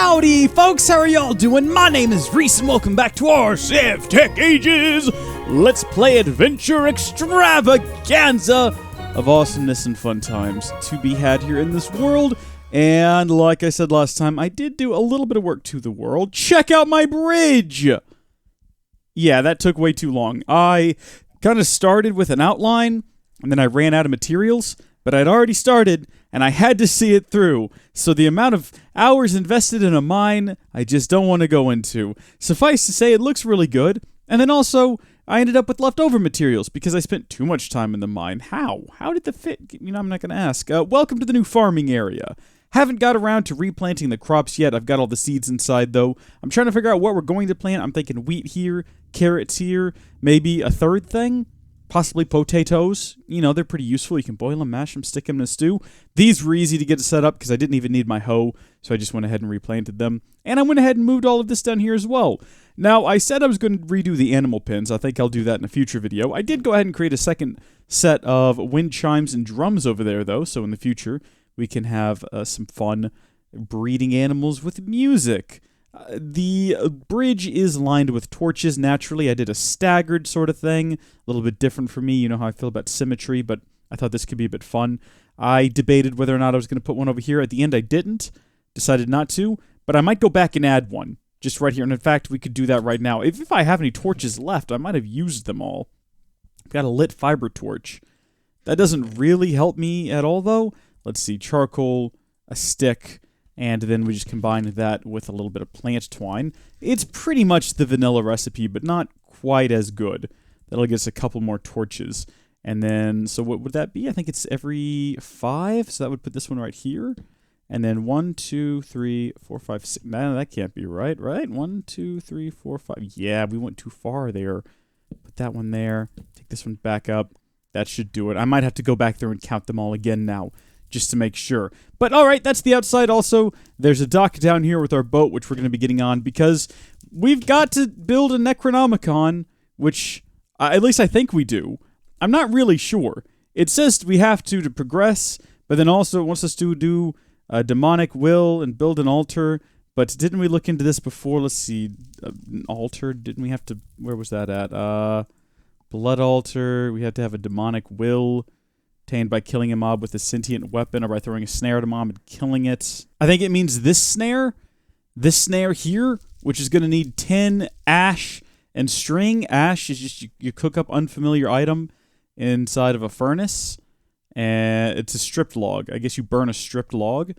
Howdy, folks! How are y'all doing? My name is Rees, and welcome back to our SevTech Ages Let's Play Adventure Extravaganza of awesomeness and fun times to be had here in this world. And like I said last time, I did do a little bit of work to the world. Check out my bridge! Yeah, that took way too long. I kind of started with an outline, and then I ran out of materials, but I'd already started, and I had to see it through. So the amount of hours invested in a mine, I just don't want to go into. Suffice to say, it looks really good. And then also, I ended up with leftover materials because I spent too much time in the mine. How? How did the fit? You know, I'm not going to ask. Welcome to the new farming area. Haven't got around to replanting the crops yet. I've got all the seeds inside, though. I'm trying to figure out what we're going to plant. I'm thinking wheat here, carrots here, maybe a third thing. Possibly potatoes. You know, they're pretty useful. You can boil them, mash them, stick them in a stew. These were easy to get set up because I didn't even need my hoe, so I just went ahead and replanted them. And I went ahead and moved all of this down here as well. Now, I said I was going to redo the animal pins. I think I'll do that in a future video. I did go ahead and create a second set of wind chimes and drums over there, though, so in the future we can have some fun breeding animals with music. The bridge is lined with torches, naturally. I did a staggered sort of thing, a little bit different for me. You know how I feel about symmetry, but I thought this could be a bit fun. I debated whether or not I was going to put one over here. At the end, I didn't. Decided not to, but I might go back and add one, just right here. And in fact, we could do that right now. If I have any torches left, I might have used them all. I've got a lit fiber torch. That doesn't really help me at all, though. Let's see, charcoal, a stick, and then we just combine that with a little bit of plant twine. It's pretty much the vanilla recipe, but not quite as good. That'll get us a couple more torches. And then, so what would that be? I think it's every 5, so that would put this one right here. And then 1, 2, 3, 4, 5, 6. No, that can't be right? 1, 2, 3, 4, 5. Yeah, we went too far there. Put that one there. Take this one back up. That should do it. I might have to go back there and count them all again now, just to make sure. But alright, that's the outside also. There's a dock down here with our boat, which we're going to be getting on, because we've got to build a Necronomicon, which, at least I think we do. I'm not really sure. It says we have to progress, but then also it wants us to do a demonic will and build an altar. But didn't we look into this before? Let's see. An altar? Didn't we have to... Where was that at? Blood altar. We had to have a demonic will obtained by killing a mob with a sentient weapon or by throwing a snare at a mob and killing it. I think it means this snare here, which is going to need 10 ash and string. Ash is just you cook up unfamiliar item inside of a furnace, and it's a stripped log. I guess you burn a stripped log,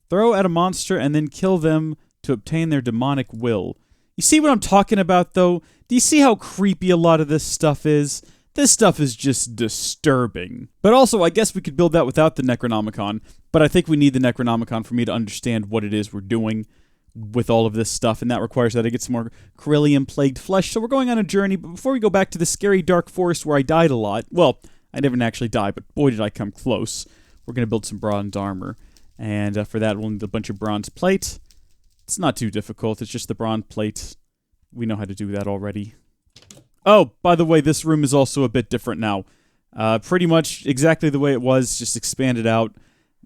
throw at a monster, and then kill them to obtain their demonic will. You see what I'm talking about, though? Do you see how creepy a lot of this stuff is? This stuff is just disturbing. But also, I guess we could build that without the Necronomicon, but I think we need the Necronomicon for me to understand what it is we're doing with all of this stuff, and that requires that I get some more Corellium-plagued flesh. So we're going on a journey, but before we go back to the scary dark forest where I died a lot, well, I didn't actually die, but boy did I come close. We're going to build some bronze armor, and for that we'll need a bunch of bronze plate. It's not too difficult, it's just the bronze plate. We know how to do that already. Oh, by the way, this room is also a bit different now. Pretty much exactly the way it was, just expanded out.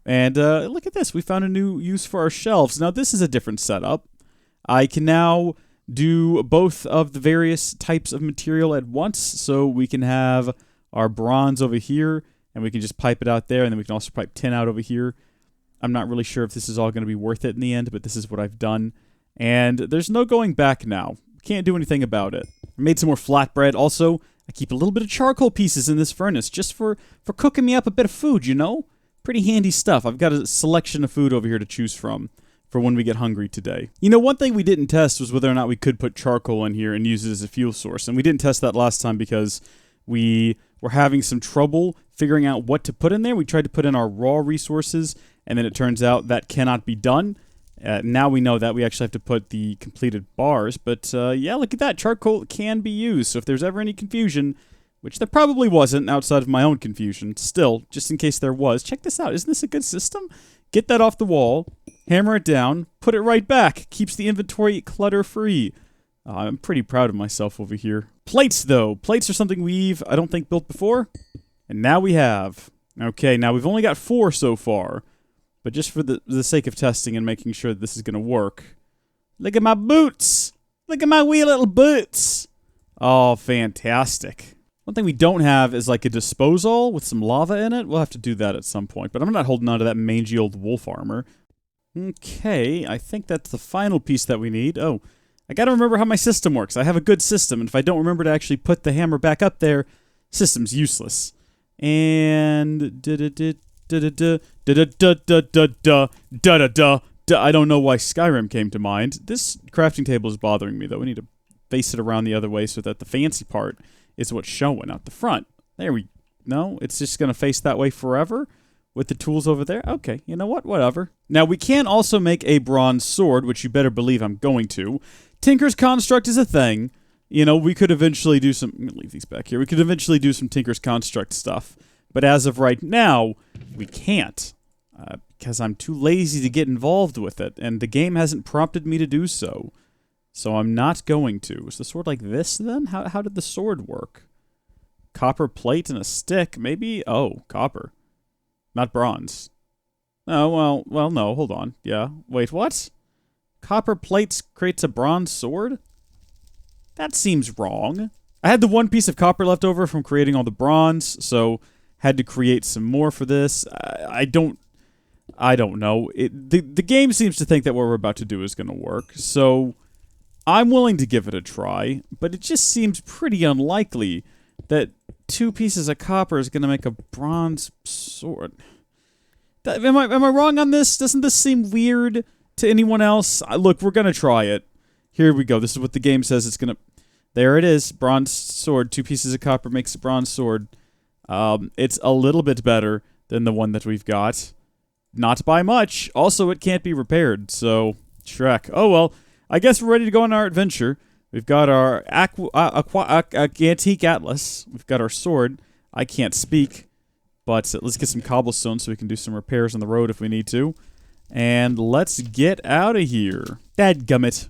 And look at this, we found a new use for our shelves. Now, this is a different setup. I can now do both of the various types of material at once, so we can have our bronze over here, and we can just pipe it out there, and then we can also pipe tin out over here. I'm not really sure if this is all going to be worth it in the end, but this is what I've done. And there's no going back now. Can't do anything about it. I made some more flatbread. Also, I keep a little bit of charcoal pieces in this furnace just for cooking me up a bit of food, you know? Pretty handy stuff. I've got a selection of food over here to choose from for when we get hungry today. You know, one thing we didn't test was whether or not we could put charcoal in here and use it as a fuel source. And we didn't test that last time because we were having some trouble figuring out what to put in there. We tried to put in our raw resources, and then it turns out that cannot be done. Now we know that we actually have to put the completed bars, but yeah, look at that. Charcoal can be used, so if there's ever any confusion, which there probably wasn't outside of my own confusion, still, just in case there was, check this out. Isn't this a good system? Get that off the wall, hammer it down, put it right back. Keeps the inventory clutter-free. I'm pretty proud of myself over here. Plates, though. Plates are something we've, I don't think, built before, and now we have. Okay, now we've only got 4 so far. But just for the sake of testing and making sure that this is going to work, Look at my boots. Look at my wee little boots. Oh, fantastic. One thing we don't have is like a disposal with some lava in it. We'll have to do that at some point, but I'm not holding on to that mangy old wolf armor. Okay, I think that's the final piece that we need. Oh, I gotta remember how my system works. I have a good system, and if I don't remember to actually put the hammer back up there, system's useless. And I don't know why Skyrim came to mind. This crafting table is bothering me, though. We need to face it around the other way so that the fancy part is what's showing out the front. There we... No, it's just going to face that way forever with the tools over there? Okay, you know what? Whatever. Now, we can also make a bronze sword, which you better believe I'm going to. Tinker's Construct is a thing. You know, we could eventually do some... I'm going to leave these back here. We could eventually do some Tinker's Construct stuff. But as of right now, we can't. Because I'm too lazy to get involved with it, and the game hasn't prompted me to do so. So I'm not going to. Is the sword like this, then? How did the sword work? Copper plate and a stick? Maybe? Oh, copper. Not bronze. Oh, well, no, hold on. Yeah. Wait, what? Copper plates creates a bronze sword? That seems wrong. I had the one piece of copper left over from creating all the bronze, so had to create some more for this. I don't know. The game seems to think that what we're about to do is going to work, so I'm willing to give it a try, but it just seems pretty unlikely that 2 pieces of copper is going to make a bronze sword. Am I wrong on this? Doesn't this seem weird to anyone else? Look, we're going to try it. Here we go. This is what the game says it's going to... There it is. Bronze sword. 2 pieces of copper makes a bronze sword. It's a little bit better than the one that we've got. Not by much. Also, it can't be repaired, so... Shrek. Oh, well... I guess we're ready to go on our adventure. We've got our antique atlas. We've got our sword. I can't speak, but let's get some cobblestone so we can do some repairs on the road if we need to. And let's get out of here. Dadgummit.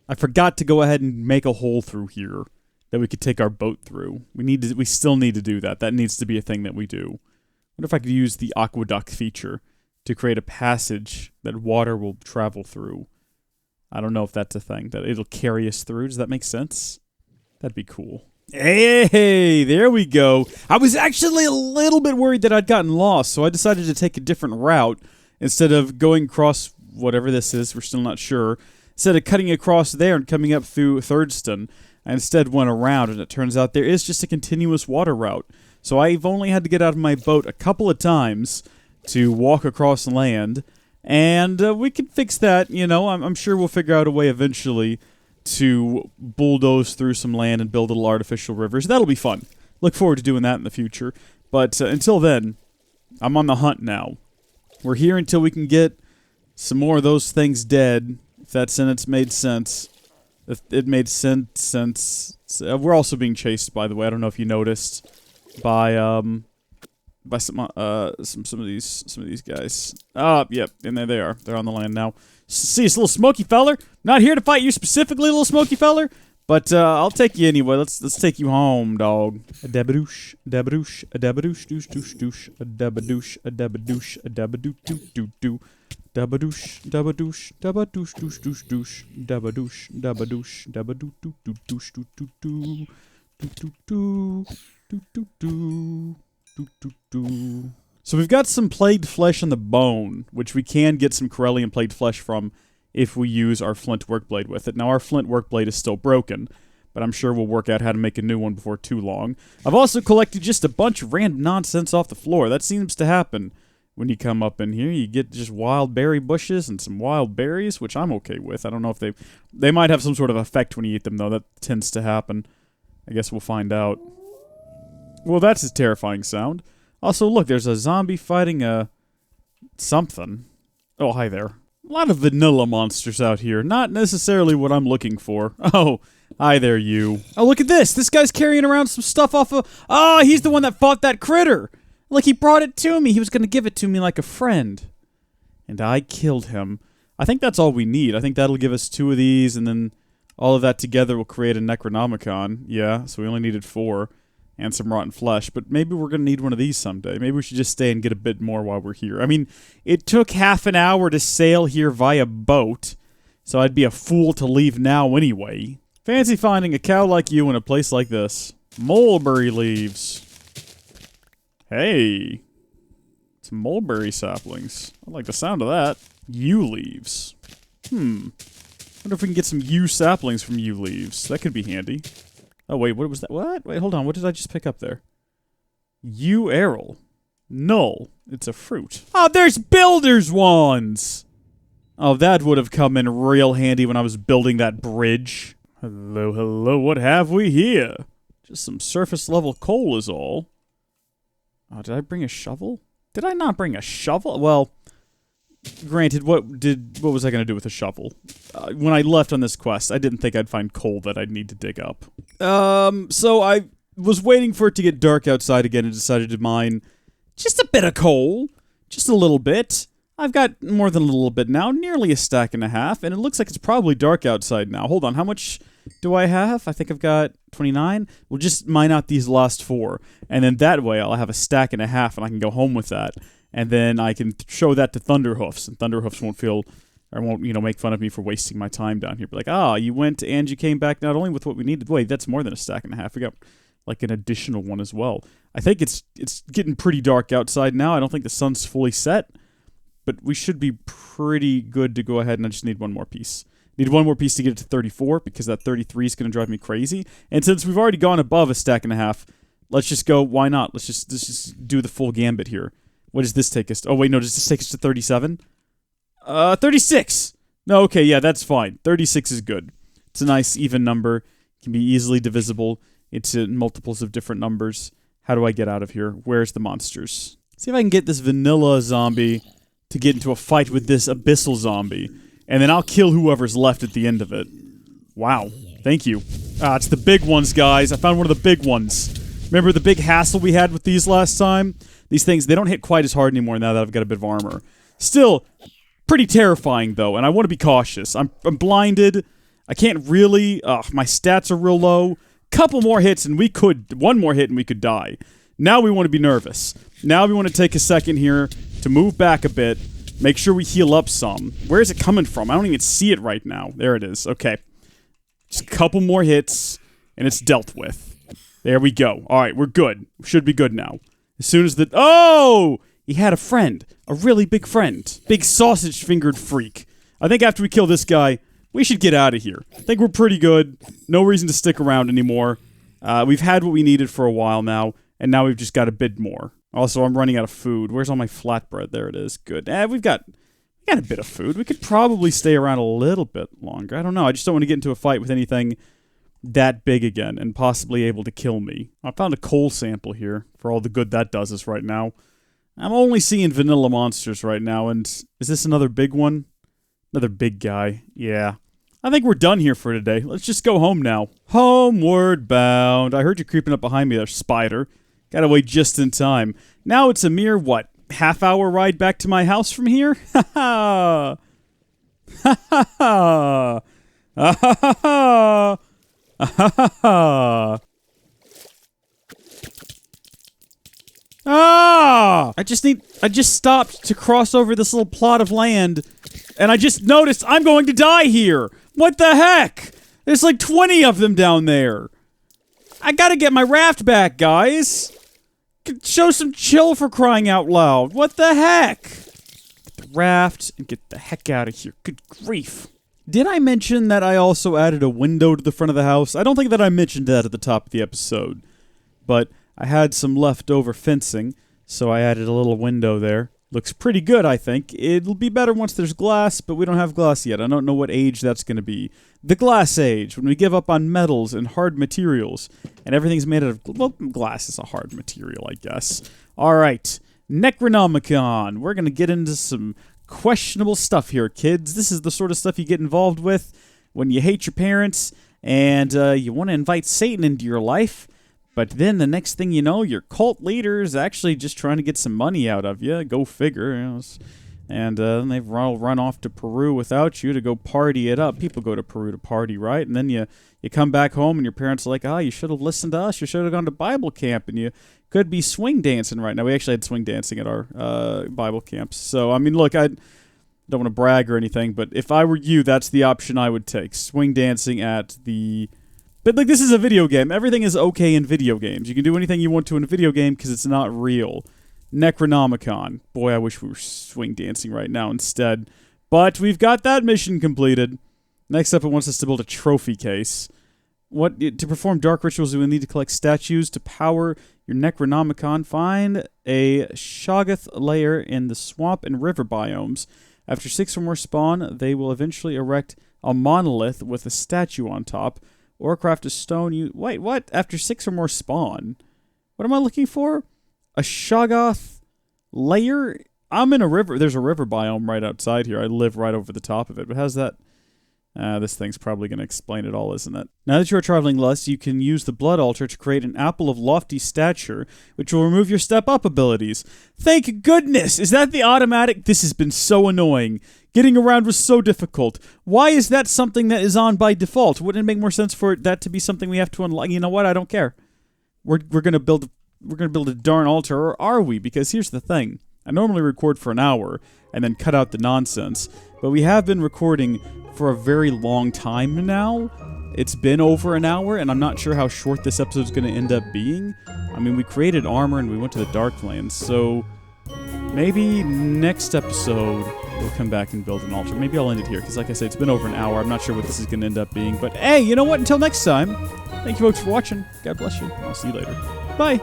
I forgot to go ahead and make a hole through here that we could take our boat through. We still need to do that. That needs to be a thing that we do. I wonder if I could use the aqueduct feature to create a passage that water will travel through. I don't know if that's a thing, that it'll carry us through. Does that make sense? That'd be cool. Hey, there we go. I was actually a little bit worried that I'd gotten lost, so I decided to take a different route. Instead of going across whatever this is, we're still not sure. Instead of cutting across there and coming up through Thurston, I instead went around, and it turns out there is just a continuous water route. So I've only had to get out of my boat a couple of times to walk across land. And we can fix that, you know. I'm sure we'll figure out a way eventually to bulldoze through some land and build little artificial rivers. That'll be fun. Look forward to doing that in the future. But until then, I'm on the hunt now. We're here until we can get some more of those things dead. If that sentence made sense. If it made sense. We're also being chased, by the way. I don't know if you noticed. By some of these guys. Yep, and there they are. They're on the land now. See us, little smoky feller. Not here to fight you specifically, little smoky feller, but I'll take you anyway. Let's take you home, dog. A dabadoosh, a dabadoosh, a dabadoosh, doosh, doosh, doosh, a dabadoosh, a dabadoosh, a dabadoo, doo, doo, doo. Dabadoosh, dabadoosh, dabadoosh, doosh, doosh, doosh, dabadoosh, dabadoosh, dabadoo, doo, doo, doosh, doo, doo, doo, doo, doo, doo, doo, doo, doo. So we've got some plagued flesh on the bone, which we can get some Corellian plagued flesh from if we use our flint workblade with it. Now, our flint workblade is still broken, but I'm sure we'll work out how to make a new one before too long. I've also collected just a bunch of random nonsense off the floor. That seems to happen when you come up in here. You get just wild berry bushes and some wild berries, which I'm okay with. I don't know if they might have some sort of effect when you eat them, though. That tends to happen. I guess we'll find out. Well, that's a terrifying sound. Also, look, there's a zombie fighting a... something. Oh, hi there. A lot of vanilla monsters out here. Not necessarily what I'm looking for. Oh, hi there, you. Oh, look at this. This guy's carrying around some stuff off of... Oh, he's the one that fought that critter. Like, he brought it to me. He was going to give it to me like a friend. And I killed him. I think that's all we need. I think that'll give us 2 of these, and then all of that together will create a Necronomicon. Yeah, so we only needed 4. And some rotten flesh, but maybe we're going to need one of these someday. Maybe we should just stay and get a bit more while we're here. I mean, it took half an hour to sail here via boat. so I'd be a fool to leave now anyway. Fancy finding a cow like you in a place like this. Mulberry leaves. Hey. Some mulberry saplings. I like the sound of that. Yew leaves. Wonder if we can get some yew saplings from yew leaves. That could be handy. Oh, wait, what was that? What? Wait, hold on. What did I just pick up there? Yew arrow. Null. It's a fruit. Oh, there's builder's wands! Oh, that would have come in real handy when I was building that bridge. Hello, hello, what have we here? Just some surface level coal is all. Oh, did I bring a shovel? Did I not bring a shovel? Well, granted, what was I going to do with a shovel? When I left on this quest, I didn't think I'd find coal that I'd need to dig up. So I was waiting for it to get dark outside again and decided to mine just a bit of coal. Just a little bit. I've got more than a little bit now, nearly a stack and a half, and it looks like it's probably dark outside now. Hold on, how much do I have? I think I've got 29. We'll just mine out these last 4, and then that way I'll have a stack and a half, and I can go home with that. And then I can show that to Thunderhoofs, and Thunderhoofs won't make fun of me for wasting my time down here. Be like, you went and you came back not only with what we needed. Wait, that's more than a stack and a half. We got like an additional one as well. I think it's getting pretty dark outside now. I don't think the sun's fully set. But we should be pretty good to go ahead, and I just need one more piece. Need one more piece to get it to 34, because that 33 is going to drive me crazy. And since we've already gone above a stack and a half, let's just go, why not? Let's just do the full gambit here. What does this take us to? Oh, wait, no, does this take us to 37? 36! No, okay, yeah, that's fine. 36 is good. It's a nice, even number. It can be easily divisible into multiples of different numbers. How do I get out of here? Where's the monsters? See if I can get this vanilla zombie to get into a fight with this abyssal zombie. And then I'll kill whoever's left at the end of it. Wow. Thank you. It's the big ones, guys. I found one of the big ones. Remember the big hassle we had with these last time? These things, they don't hit quite as hard anymore now that I've got a bit of armor. Still, pretty terrifying, though, and I want to be cautious. I'm blinded. I can't really... my stats are real low. Couple more hits, and we could... One more hit, and we could die. Now we want to be nervous. Now we want to take a second here to move back a bit, make sure we heal up some. Where is it coming from? I don't even see it right now. There it is. Okay. Just a couple more hits, and it's dealt with. There we go. Alright, we're good. We should be good now. As soon as the... Oh! He had a friend. A really big friend. Big sausage-fingered freak. I think after we kill this guy, we should get out of here. I think we're pretty good. No reason to stick around anymore. We've had what we needed for a while now, and now we've just got a bit more. Also, I'm running out of food. Where's all my flatbread? There it is. Good. We got a bit of food. We could probably stay around a little bit longer. I don't know. I just don't want to get into a fight with anything that big again and possibly able to kill me. I found a coal sample here for all the good that does us right now. I'm only seeing vanilla monsters right now, and is this another big one? Another big guy. Yeah. I think we're done here for today. Let's just go home now. Homeward bound. I heard you creeping up behind me there, spider. Got away just in time. Now it's a mere, what, half-hour ride back to my house from here? Ha ha! Ha ha ha! Ha ha ha! Ha ha ha! Ah! I just stopped to cross over this little plot of land, and I just noticed I'm going to die here! What the heck? There's like 20 of them down there! I gotta get my raft back, guys! Show some chill for crying out loud. What the heck? Get the raft and get the heck out of here. Good grief. Did I mention that I also added a window to the front of the house? I don't think that I mentioned that at the top of the episode. But I had some leftover fencing, so I added a little window there. Looks pretty good, I think. It'll be better once there's glass, but we don't have glass yet. I don't know what age that's going to be. The glass age, when we give up on metals and hard materials, and everything's made out of... Well, glass is a hard material, I guess. Alright, Necronomicon. We're going to get into some questionable stuff here, kids. This is the sort of stuff you get involved with when you hate your parents, and you want to invite Satan into your life. But then the next thing you know, your cult leader is actually just trying to get some money out of you. Go figure. You know, and then they've run off to Peru without you to go party it up. People go to Peru to party, right? And then you come back home and your parents are like, you should have listened to us. You should have gone to Bible camp and you could be swing dancing right now. We actually had swing dancing at our Bible camps. So, I mean, look, Don't want to brag or anything, but if I were you, that's the option I would take. Swing dancing at the... But, like, this is a video game. Everything is okay in video games. You can do anything you want to in a video game because it's not real. Necronomicon. Boy, I wish we were swing dancing right now instead. But we've got that mission completed. Next up, it wants us to build a trophy case. To perform dark rituals, we will need to collect statues to power your Necronomicon. Find a Shoggoth layer in the swamp and river biomes. After 6 or more spawn, they will eventually erect a monolith with a statue on top, or craft a stone. Wait, what? After 6 or more spawn? What am I looking for? A Shoggoth layer? I'm in a river. There's a river biome right outside here. I live right over the top of it. But how's that? This thing's probably going to explain it all, isn't it? Now that you are traveling less, you can use the blood altar to create an apple of lofty stature, which will remove your step-up abilities. Thank goodness! Is that the automatic? This has been so annoying. Getting around was so difficult. Why is that something that is on by default? Wouldn't it make more sense for that to be something we have to unlock? You know what? I don't care. We're gonna build a darn altar, or are we? Because here's the thing. I normally record for an hour and then cut out the nonsense, but we have been recording for a very long time now. It's been over an hour, and I'm not sure how short this episode's going to end up being. I mean, we created armor and we went to the Darklands, so maybe next episode we'll come back and build an altar. Maybe I'll end it here, because like I said, it's been over an hour. I'm not sure what this is going to end up being, but hey, you know what? Until next time, thank you folks for watching. God bless you. I'll see you later. Bye!